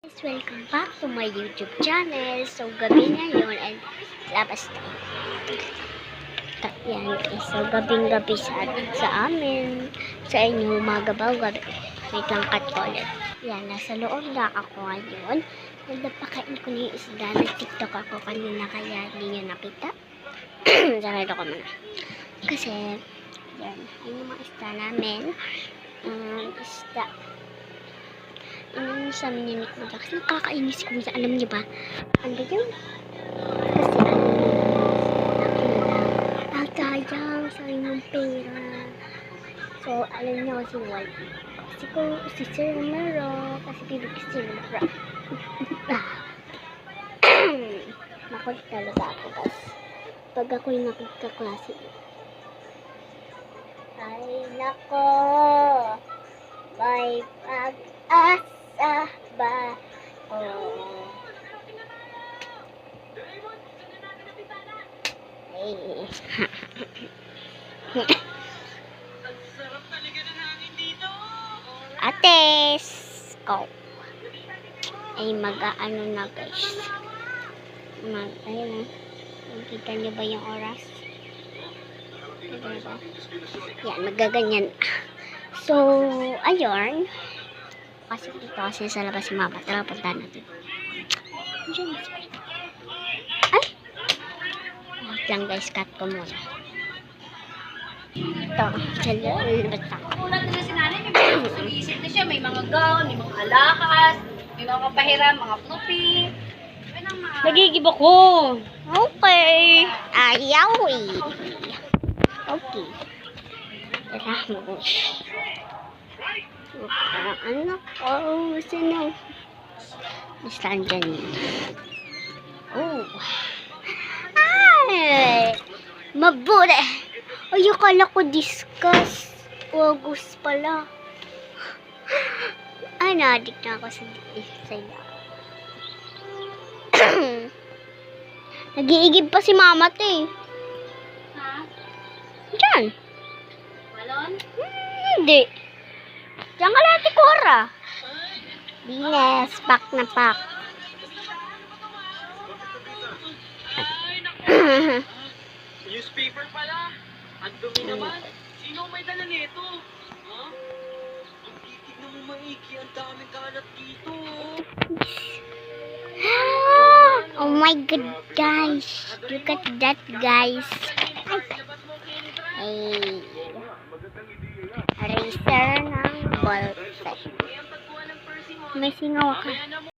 Guys, welcome back to my YouTube channel. So, gabi ngayon and labas tayo. Yan guys, so gabing-gabi sa amin. Sa inyo, umaga ba o gabi? Wait lang, cut ko ulit. Yan, nasa loob na ako ngayon. And napakain ko na yung isda. Nag-tiktok ako kanina kaya hindi nyo nakita. Sarado ko muna. Kasi, yan, ayun yung mga isda namin. Isda. Sa amin ni Kuya. Kasi nakakainis Kuya. Alam niyo ba? Ano yun? Kasi sayang. Sayang yung pera. So, alam niyo kasi wala. Kasi kung si Sir Romero. Kasi bibig si Sir Romero. Nakot talaga ako guys. Pag ako'y nakagkaklase. Ay, nako. May pag-asa ba? Oh. Hey. Ates ko. Ay mag-ano na guys. Ayun na. Nakita niyo ba yung oras? Yan, magaganyan. So, ayun. Kasi dito kasi sa labas si Mama. Tara, punta natin. Ay! Wait lang guys, cut ko muna. Ito, sa labas ako. Ulat na si nanay, may mga isip na siya. May mga gown, may mga alakas, may mga pahiram, mga floopy. Nagigib ako. Okay. Ayaw eh. Okay. Tara mo. Ano ko? Sino? Basta andyan yun. Oh. Ay! Mabuti. Ay, akala ko discuss. August pala. Ay, na-addict na ako sa saya. Nag-iigib pa si Mama te. Ha? Diyan. Balon? Hindi. Diyan ka natin, Cora. Bines, pack na pack. Newspaper pala. Ang dumi naman. Sino may dala nito? Ha? Ang titig na mo maigi. Ang daming kalat dito. Oh my god, guys. Look at that, guys. Ay. Eraser ng ballpen. May singaw ka.